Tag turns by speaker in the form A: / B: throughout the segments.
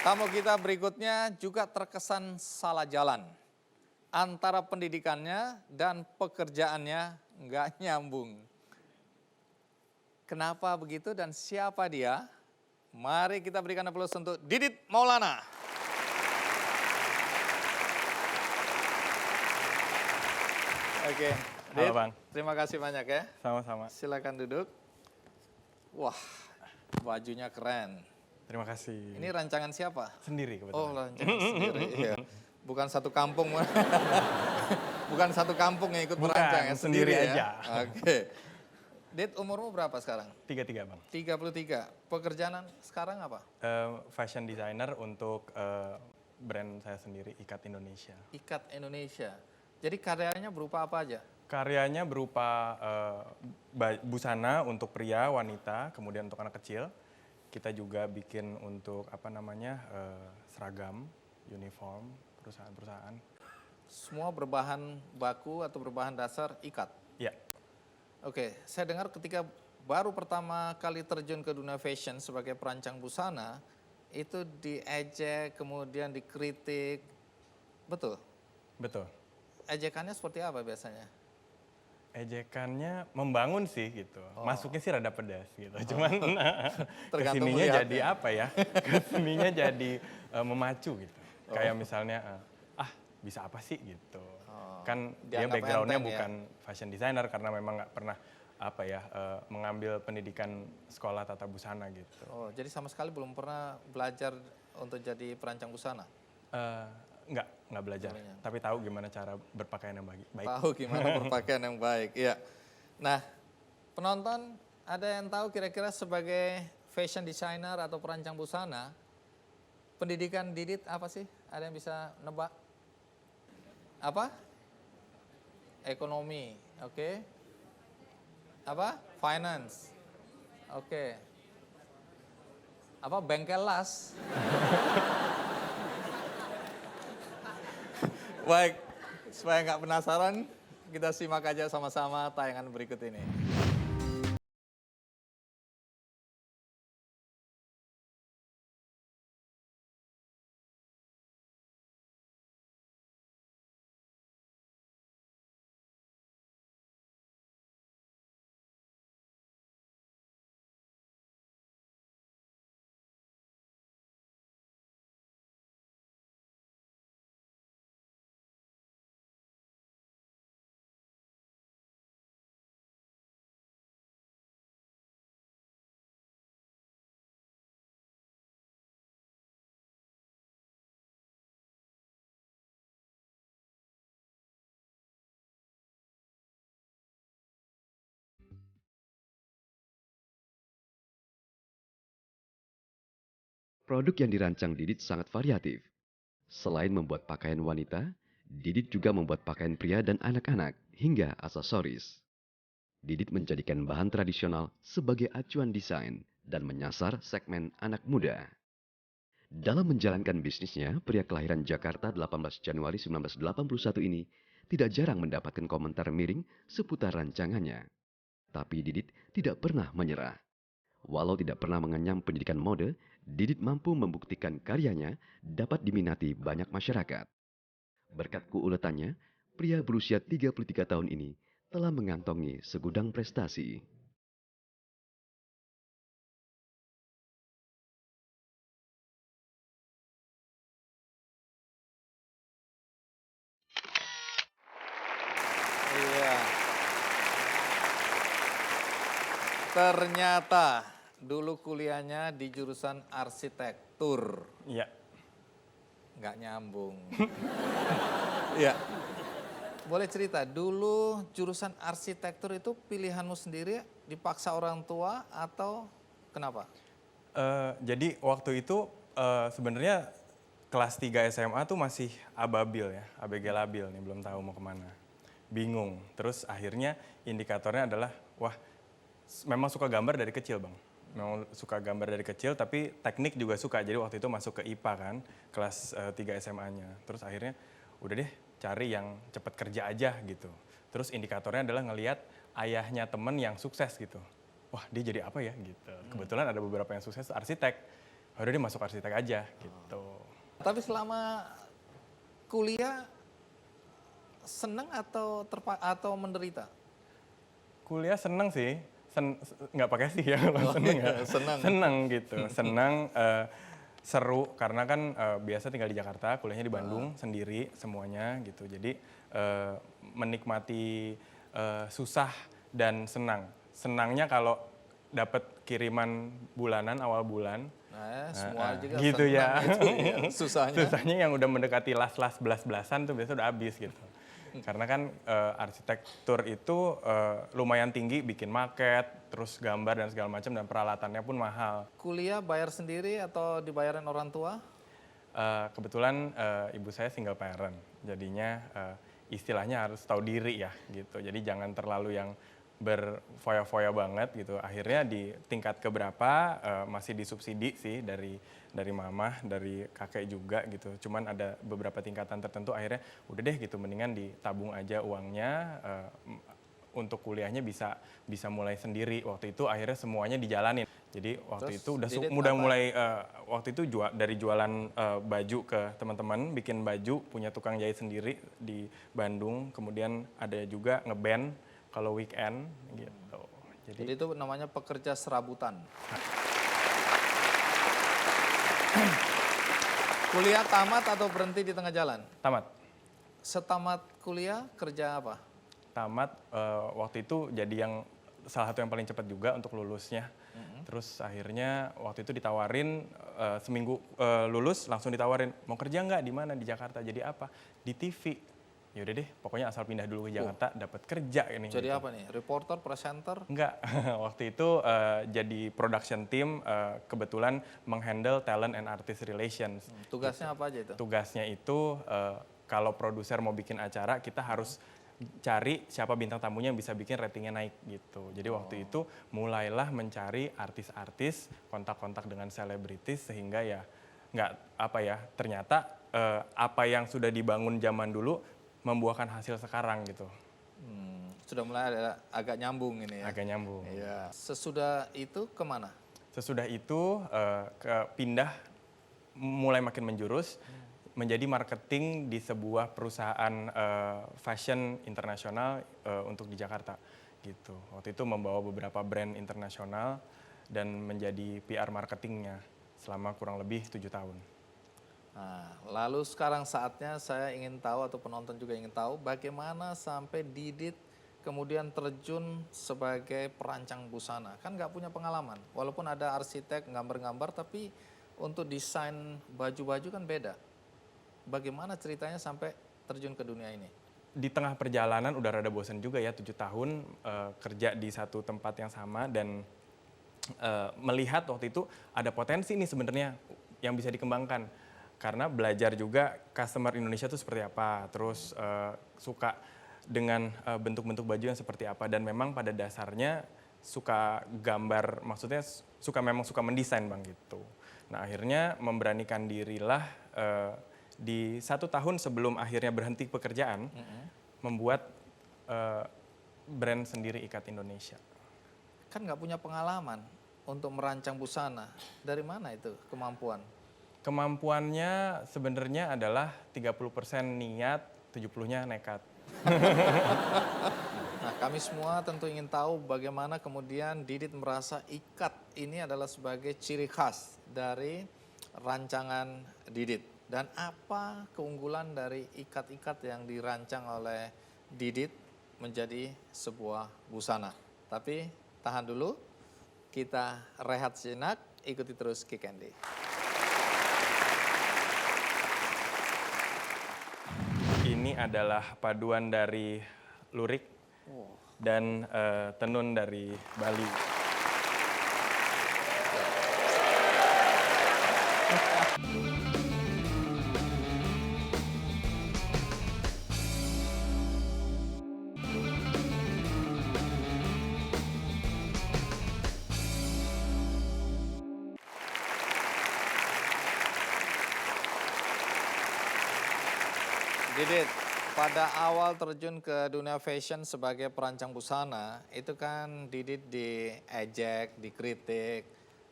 A: Tamu kita berikutnya juga terkesan salah jalan. Antara pendidikannya dan pekerjaannya nggak nyambung. Kenapa begitu dan siapa dia? Mari kita berikan aplaus untuk Didit Maulana. Oke,
B: Halo
A: Dit,
B: Bang,
A: terima kasih banyak ya.
B: sama-sama.
A: Silakan duduk. Wah, bajunya keren.
B: Terima kasih.
A: Ini rancangan siapa?
B: Sendiri
A: Oh,
B: kebetulan.
A: rancangan sendiri. Iya. Bukan satu kampung. Bukan satu kampung yang ikut
B: Bukan,
A: merancang ya,
B: sendiri
A: ya.
B: aja.
A: Oke. Dit, umurmu berapa sekarang?
B: 33 Bang.
A: 33. Pekerjaan sekarang apa?
B: Fashion designer untuk brand saya sendiri, Ikat Indonesia.
A: Ikat Indonesia. Jadi karyanya berupa apa aja?
B: Karyanya berupa busana untuk pria, wanita, kemudian untuk anak kecil. Kita juga bikin untuk seragam, uniform, perusahaan-perusahaan.
A: Semua berbahan baku atau berbahan dasar ikat?
B: Ya.
A: Oke, saya dengar ketika baru pertama kali terjun ke dunia fashion sebagai perancang busana, itu diejek, kemudian dikritik. Betul?
B: Betul.
A: Ejekannya seperti apa biasanya?
B: Ejekannya membangun sih gitu. Masuknya sih rada pedas gitu. Cuman
A: Tergantung
B: kesininya
A: melihatnya.
B: jadi apa ya? Kesininya jadi memacu gitu. Kayak misalnya, bisa apa sih gitu. Kan dia
A: dianggap
B: backgroundnya
A: enteng ya?
B: bukan fashion designer karena memang nggak pernah mengambil pendidikan sekolah tata busana gitu.
A: Oh, jadi sama sekali belum pernah belajar untuk jadi perancang busana?
B: Nggak belajar, tapi tahu gimana cara berpakaian yang baik.
A: Tahu gimana berpakaian yang baik, iya. Nah, penonton ada yang tahu kira-kira sebagai fashion designer atau perancang busana, pendidikan Didit apa sih? Ada yang bisa nebak? Apa? Ekonomi, oke. Apa? Finance, oke. Apa? Bengkel las. Baik, supaya nggak penasaran, kita simak aja sama-sama tayangan berikut ini.
C: Produk yang dirancang Didit sangat variatif. Selain membuat pakaian wanita, Didit juga membuat pakaian pria dan anak-anak hingga aksesoris. Didit menjadikan bahan tradisional sebagai acuan desain dan menyasar segmen anak muda. Dalam menjalankan bisnisnya, pria kelahiran Jakarta 18 Januari 1981 ini tidak jarang mendapatkan komentar miring seputar rancangannya. Tapi Didit tidak pernah menyerah. Walau tidak pernah mengenyam pendidikan mode, Didit mampu membuktikan karyanya dapat diminati banyak masyarakat. Berkat keuletannya, pria berusia 33 tahun ini telah mengantongi segudang prestasi.
A: Iya. Ternyata dulu kuliahnya di jurusan arsitektur.
B: Iya.
A: Nggak nyambung. Iya. Boleh cerita, dulu jurusan arsitektur itu pilihanmu sendiri, dipaksa orang tua atau kenapa?
B: Jadi waktu itu sebenarnya kelas 3 SMA tuh masih ababil ya, ABG labil nih, belum tahu mau kemana. Bingung, terus akhirnya indikatornya adalah, wah memang suka gambar dari kecil Bang. Memang suka gambar dari kecil, tapi teknik juga suka. Jadi waktu itu masuk ke IPA kan, kelas 3 SMA-nya. Terus akhirnya udah deh cari yang cepet kerja aja gitu. Terus indikatornya adalah ngelihat ayahnya temen yang sukses gitu. Wah dia jadi apa ya gitu. Kebetulan ada beberapa yang sukses arsitek. udah deh masuk arsitek aja gitu.
A: Tapi selama kuliah seneng atau menderita?
B: Kuliah seneng sih, nggak pakai sih ya kalau seneng ya.
A: Seneng.
B: Seneng gitu, seneng, seru karena kan biasa tinggal di Jakarta, kuliahnya di Bandung sendiri semuanya gitu. Jadi menikmati susah dan senang. Senangnya kalau dapat kiriman bulanan awal bulan.
A: Nah, semua juga
B: gitu
A: senang
B: ya.
A: itu ya. Susahnya.
B: Susahnya yang udah mendekati las-las belas-belasan tuh biasa udah habis gitu. Karena kan arsitektur itu lumayan tinggi, bikin maket, terus gambar dan segala macam dan peralatannya pun mahal.
A: Kuliah bayar sendiri atau dibayarin orang tua?
B: Kebetulan ibu saya single parent, jadinya istilahnya harus tahu diri ya gitu. Jadi jangan terlalu yang berfoya-foya banget gitu. Akhirnya di tingkat keberapa masih disubsidi sih dari mama, dari kakek juga gitu. Cuman ada beberapa tingkatan tertentu akhirnya udah deh gitu mendingan ditabung aja uangnya untuk kuliahnya bisa mulai sendiri. Waktu itu akhirnya semuanya dijalanin. Jadi waktu
A: Terus
B: itu
A: Didit
B: udah
A: apa?
B: mulai waktu itu dari jualan baju ke teman-teman, bikin baju, punya tukang jahit sendiri di Bandung. Kemudian ada juga ngeband kalau weekend gitu.
A: Jadi itu namanya pekerja serabutan. Kuliah tamat atau berhenti di tengah jalan?
B: Tamat.
A: Setamat kuliah kerja apa?
B: Tamat waktu itu jadi yang salah satu yang paling cepat juga untuk lulusnya. Terus akhirnya waktu itu ditawarin seminggu lulus langsung ditawarin mau kerja nggak di mana di Jakarta jadi apa di TV. Ya udah deh pokoknya asal pindah dulu ke Jakarta dapat kerja ini.
A: Jadi
B: gitu.
A: apa nih? Reporter, presenter?
B: Enggak, waktu itu jadi production team kebetulan menghandle talent and artist relations.
A: Tugasnya apa aja itu?
B: Tugasnya itu kalau produser mau bikin acara kita harus cari siapa bintang tamunya yang bisa bikin ratingnya naik gitu. Jadi waktu itu mulailah mencari artis-artis, kontak-kontak dengan selebritis sehingga ya nggak apa ya ternyata apa yang sudah dibangun zaman dulu membuahkan hasil sekarang gitu.
A: Sudah mulai ada agak nyambung ini ya?
B: Agak nyambung.
A: Iya. Sesudah itu kemana?
B: Sesudah itu pindah mulai makin menjurus menjadi marketing di sebuah perusahaan fashion internasional untuk di Jakarta gitu. Waktu itu membawa beberapa brand internasional dan menjadi PR marketingnya selama kurang lebih 7 tahun.
A: Nah, lalu sekarang saatnya saya ingin tahu atau penonton juga ingin tahu bagaimana sampai Didit kemudian terjun sebagai perancang busana. Kan nggak punya pengalaman, walaupun ada arsitek gambar-gambar tapi untuk desain baju-baju kan beda. Bagaimana ceritanya sampai terjun ke dunia ini?
B: Di tengah perjalanan udah rada bosan juga ya 7 tahun kerja di satu tempat yang sama dan melihat waktu itu ada potensi nih sebenarnya yang bisa dikembangkan. Karena belajar juga customer Indonesia itu seperti apa, terus suka dengan bentuk-bentuk baju yang seperti apa dan memang pada dasarnya suka gambar, maksudnya memang suka mendesain bang gitu. Nah akhirnya memberanikan dirilah di 1 tahun sebelum akhirnya berhenti pekerjaan, membuat brand sendiri Ikat Indonesia.
A: Kan nggak punya pengalaman untuk merancang busana. Dari mana itu kemampuan?
B: Kemampuannya sebenarnya adalah 30% niat, 70-nya nekat.
A: Nah, kami semua tentu ingin tahu bagaimana kemudian Didit merasa Ikat ini adalah sebagai ciri khas dari rancangan Didit. Dan apa keunggulan dari ikat-ikat yang dirancang oleh Didit menjadi sebuah busana. Tapi tahan dulu, kita rehat sejenak, ikuti terus Kick Andy.
B: Ini adalah paduan dari lurik dan tenun dari Bali.
A: Didit, pada awal terjun ke dunia fashion sebagai perancang busana, itu kan Didit diejek, dikritik,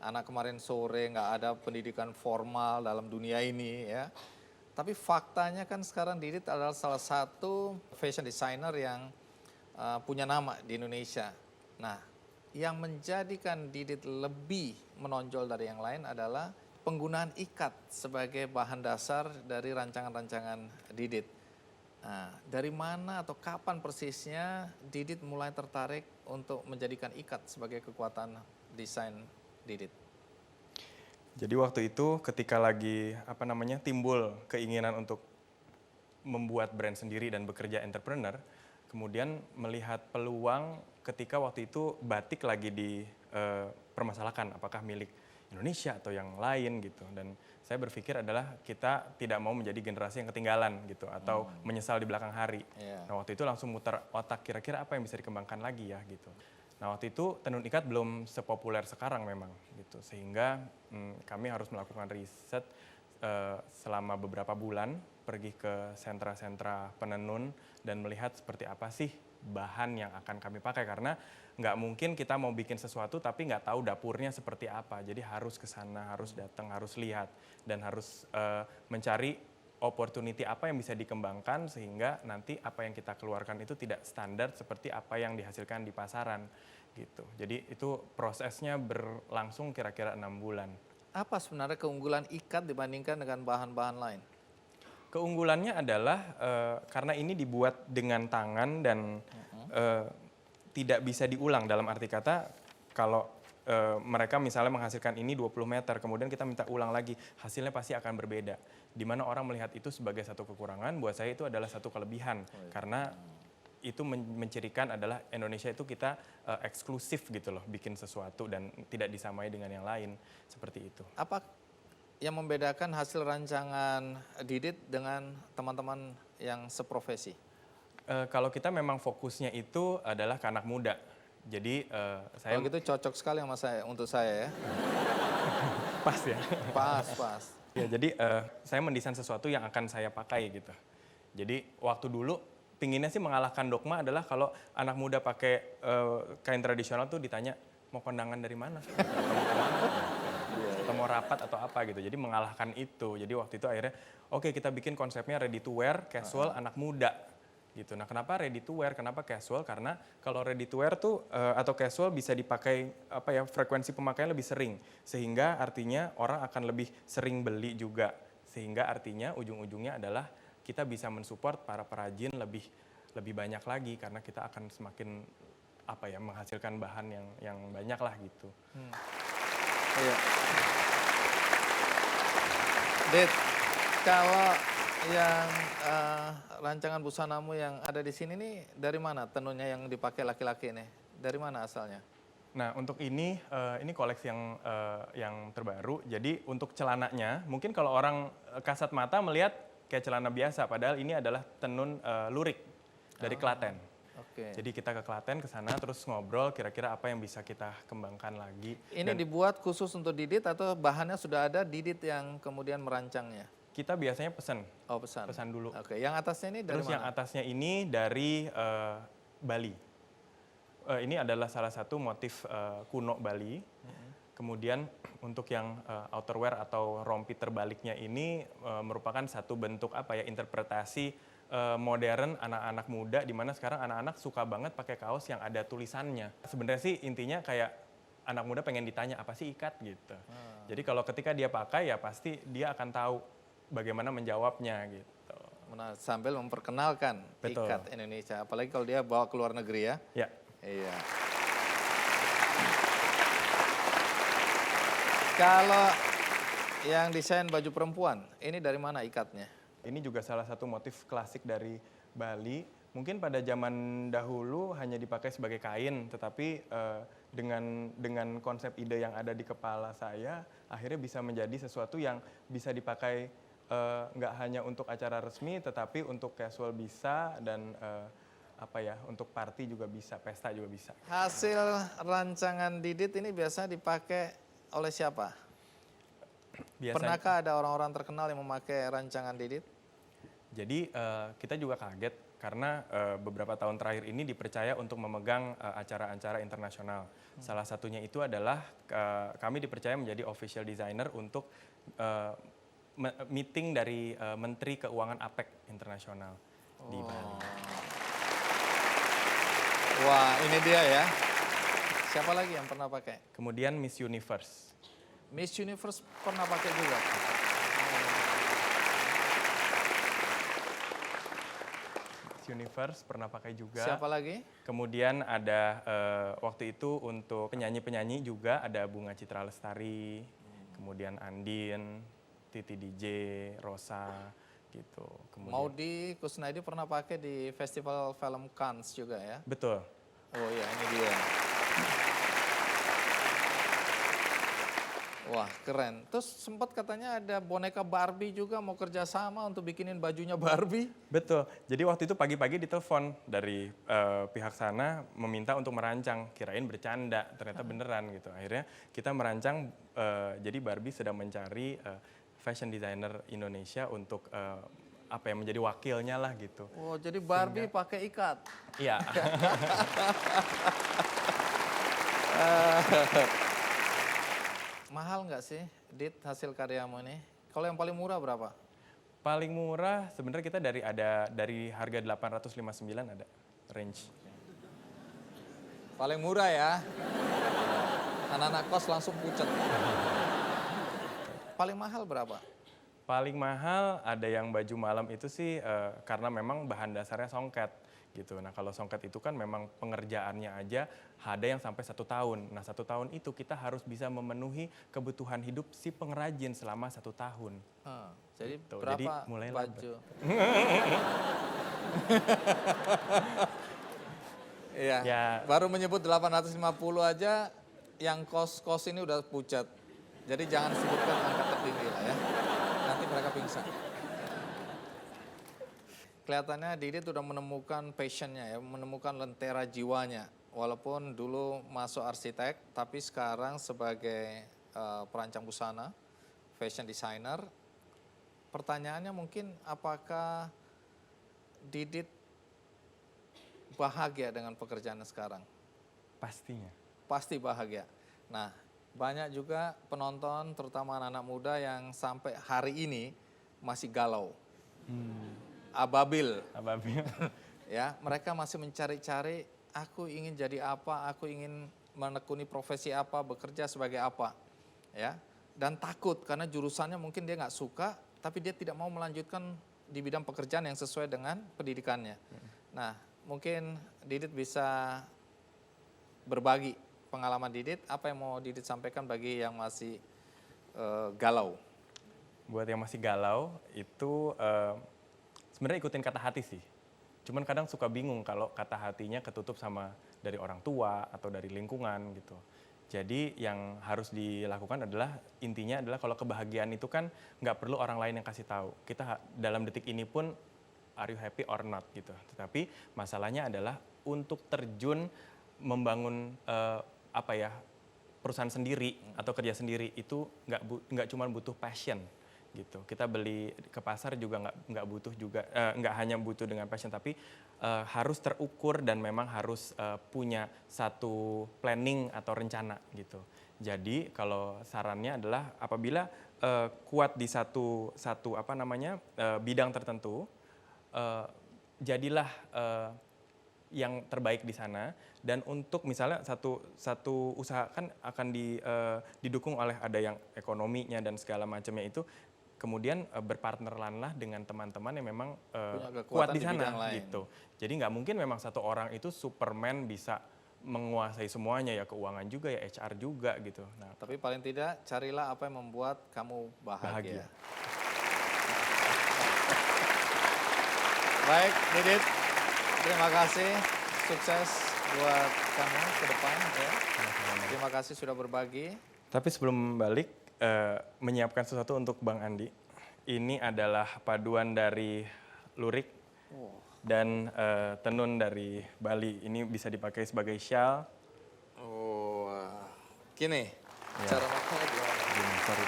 A: anak kemarin sore nggak ada pendidikan formal dalam dunia ini ya. Tapi faktanya kan sekarang Didit adalah salah satu fashion designer yang punya nama di Indonesia. Nah, yang menjadikan Didit lebih menonjol dari yang lain adalah penggunaan ikat sebagai bahan dasar dari rancangan-rancangan Didit. Nah, dari mana atau kapan persisnya Didit mulai tertarik untuk menjadikan ikat sebagai kekuatan desain Didit?
B: Jadi waktu itu ketika lagi timbul keinginan untuk membuat brand sendiri dan bekerja entrepreneur, kemudian melihat peluang ketika waktu itu batik lagi dipermasalahkan apakah milik Indonesia atau yang lain gitu, dan saya berpikir adalah kita tidak mau menjadi generasi yang ketinggalan gitu atau menyesal di belakang hari.
A: Yeah.
B: Nah waktu itu langsung muter otak kira-kira apa yang bisa dikembangkan lagi ya gitu. Nah waktu itu tenun ikat belum sepopuler sekarang memang gitu, sehingga kami harus melakukan riset selama beberapa bulan, pergi ke sentra-sentra penenun dan melihat seperti apa sih bahan yang akan kami pakai, karena nggak mungkin kita mau bikin sesuatu tapi nggak tahu dapurnya seperti apa. Jadi harus ke sana, harus datang, harus lihat, dan harus mencari opportunity apa yang bisa dikembangkan sehingga nanti apa yang kita keluarkan itu tidak standar seperti apa yang dihasilkan di pasaran gitu. Jadi itu prosesnya berlangsung kira-kira 6 bulan.
A: Apa sebenarnya keunggulan ikat dibandingkan dengan bahan-bahan lain?
B: Keunggulannya adalah karena ini dibuat dengan tangan dan tidak bisa diulang, dalam arti kata kalau mereka misalnya menghasilkan ini 20 meter, kemudian kita minta ulang lagi, hasilnya pasti akan berbeda. Di mana orang melihat itu sebagai satu kekurangan, buat saya itu adalah satu kelebihan. Karena itu mencirikan adalah Indonesia itu kita eksklusif gitu loh, bikin sesuatu dan tidak disamai dengan yang lain, seperti itu.
A: Apa yang membedakan hasil rancangan Didit dengan teman-teman yang seprofesi?
B: Kalau kita memang fokusnya itu adalah ke anak muda. Jadi saya...
A: Kalau gitu cocok sekali sama saya, untuk saya ya.
B: Pas ya?
A: Pas.
B: Ya, jadi saya mendesain sesuatu yang akan saya pakai gitu. Jadi waktu dulu pinginnya sih mengalahkan dogma adalah kalau anak muda pakai kain tradisional tuh ditanya mau kondangan dari mana? Atau mau rapat atau apa gitu. Jadi mengalahkan itu. Jadi waktu itu akhirnya oke, kita bikin konsepnya ready to wear, casual, anak muda gitu. Nah, kenapa ready to wear? Kenapa casual? Karena kalau ready to wear tuh atau casual bisa dipakai frekuensi pemakaian lebih sering, sehingga artinya orang akan lebih sering beli juga, sehingga artinya ujung-ujungnya adalah kita bisa mensupport para perajin lebih banyak lagi karena kita akan semakin menghasilkan bahan yang banyak lah gitu.
A: Iya. Dit, kalau yang rancangan busanamu yang ada di sini nih dari mana tenunnya yang dipakai laki-laki nih? Dari mana asalnya?
B: Nah, untuk ini koleksi yang terbaru. Jadi untuk celananya, mungkin kalau orang kasat mata melihat kayak celana biasa, padahal ini adalah tenun lurik dari Klaten.
A: Oke.
B: Jadi kita ke Klaten, ke sana terus ngobrol kira-kira apa yang bisa kita kembangkan lagi.
A: Ini dibuat khusus untuk Didit atau bahannya sudah ada Didit yang kemudian merancangnya?
B: Kita biasanya pesan.
A: Oh, pesan.
B: Pesan dulu.
A: Oke, yang atasnya ini dari
B: Terus
A: mana?
B: yang atasnya ini dari Bali. Ini adalah salah satu motif kuno Bali. Kemudian untuk yang outerwear atau rompi terbaliknya ini merupakan satu bentuk interpretasi modern anak-anak muda, di mana sekarang anak-anak suka banget pakai kaos yang ada tulisannya. Sebenarnya sih intinya kayak anak muda pengen ditanya apa sih ikat gitu. Jadi kalau ketika dia pakai ya pasti dia akan tahu bagaimana menjawabnya gitu.
A: Sambil memperkenalkan
B: Betul.
A: ikat Indonesia, apalagi kalau dia bawa ke luar negeri ya.
B: Ya.
A: Iya. Kalau yang desain baju perempuan, ini dari mana ikatnya?
B: Ini juga salah satu motif klasik dari Bali. Mungkin pada zaman dahulu hanya dipakai sebagai kain, tetapi dengan konsep ide yang ada di kepala saya, akhirnya bisa menjadi sesuatu yang bisa dipakai nggak hanya untuk acara resmi, tetapi untuk casual bisa, dan untuk party juga bisa, pesta juga bisa.
A: Hasil rancangan Didit ini biasa dipakai oleh siapa?
B: Biasanya,
A: Pernahkah ada orang-orang terkenal yang memakai rancangan Didit?
B: jadi kita juga kaget karena beberapa tahun terakhir ini dipercaya untuk memegang acara-acara internasional. Salah satunya itu adalah kami dipercaya menjadi official designer untuk meeting dari Menteri Keuangan APEC internasional di Bali.
A: Wah, ini dia ya. Siapa lagi yang pernah pakai?
B: Kemudian Miss Universe.
A: Miss Universe pernah pakai juga.
B: Miss Universe pernah pakai juga.
A: Siapa lagi?
B: Kemudian ada waktu itu untuk penyanyi-penyanyi juga ada Bunga Citra Lestari, kemudian Andin, Titi DJ, Rosa gitu. Kemudian,
A: Maudy Kusnaidi pernah pakai di Festival Film Cannes juga ya.
B: betul.
A: Oh iya, ini dia. Wah, keren. Terus sempat katanya ada boneka Barbie juga mau kerjasama untuk bikinin bajunya Barbie.
B: Betul. Jadi waktu itu pagi-pagi ditelepon dari pihak sana meminta untuk merancang. Kirain bercanda, ternyata beneran gitu. Akhirnya kita merancang. Jadi Barbie sedang mencari fashion designer Indonesia untuk apa yang menjadi wakilnya lah gitu.
A: Oh, jadi Barbie pakai ikat.
B: Iya.
A: Mahal nggak sih, Dit, hasil karyamu ini? Kalau yang paling murah berapa?
B: Paling murah sebenarnya kita dari harga 859 ada range.
A: Paling murah ya. Anak-anak kos langsung pucat. Paling mahal berapa?
B: Paling mahal ada yang baju malam itu sih karena memang bahan dasarnya songket gitu. Nah kalau songket itu kan memang pengerjaannya aja ada yang sampai 1 tahun. Nah 1 tahun itu kita harus bisa memenuhi kebutuhan hidup si pengrajin selama 1 tahun.
A: Jadi
B: Gitu.
A: berapa
B: Jadi mulai lambat.
A: baju? Iya,
B: Ya.
A: baru menyebut 850 aja yang kos-kos ini udah pucat. Jadi jangan sebutkan angka tertinggi lah ya. Nanti mereka pingsan. Kelihatannya Didit udah menemukan passionnya ya, menemukan lentera jiwanya. Walaupun dulu masuk arsitek, tapi sekarang sebagai perancang busana, fashion designer. Pertanyaannya mungkin apakah Didit bahagia dengan pekerjaannya sekarang?
B: Pastinya.
A: Pasti bahagia. Nah, banyak juga penonton, terutama anak-anak muda yang sampai hari ini masih galau. Ababil.
B: Ababil.
A: Ya, mereka masih mencari-cari, aku ingin jadi apa, aku ingin menekuni profesi apa, bekerja sebagai apa. Ya, dan takut karena jurusannya mungkin dia nggak suka, tapi dia tidak mau melanjutkan di bidang pekerjaan yang sesuai dengan pendidikannya. Nah, mungkin Didit bisa berbagi pengalaman Didit, apa yang mau Didit sampaikan bagi yang masih galau?
B: Buat yang masih galau itu sebenarnya ikutin kata hati sih. Cuman kadang suka bingung kalau kata hatinya ketutup sama dari orang tua atau dari lingkungan gitu. Jadi yang harus dilakukan adalah intinya adalah kalau kebahagiaan itu kan nggak perlu orang lain yang kasih tahu. Kita dalam detik ini pun are you happy or not gitu. Tetapi masalahnya adalah untuk terjun membangun perusahaan sendiri atau kerja sendiri itu nggak cuma butuh passion gitu. Kita beli ke pasar juga nggak butuh juga nggak hanya butuh dengan passion tapi harus terukur dan memang harus punya satu planning atau rencana gitu. Jadi kalau sarannya adalah apabila kuat di satu bidang tertentu, jadilah yang terbaik di sana. Dan untuk misalnya satu usaha kan akan didukung oleh ada yang ekonominya dan segala macamnya itu. Kemudian berpartnerlah dengan teman-teman yang memang kuat di sana gitu. Jadi nggak mungkin memang satu orang itu Superman bisa menguasai semuanya ya, keuangan juga ya, HR juga gitu. Nah,
A: Tapi paling tidak carilah apa yang membuat kamu bahagia. Baik, Didit. Terima kasih. Sukses buat kamu ke depan ya. Terima kasih sudah berbagi.
B: Tapi sebelum balik, menyiapkan sesuatu untuk Bang Andi. Ini adalah paduan dari lurik dan tenun dari Bali. Ini bisa dipakai sebagai shawl.
A: Oh, gini.
B: Ya.
A: Cara makanya gimana?
B: Gini, sorry.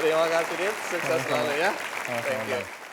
A: Terima kasih Dit, sukses
B: Sama-sama.
A: selalu ya.
B: Sama-sama,
A: Thank you.
B: Bang.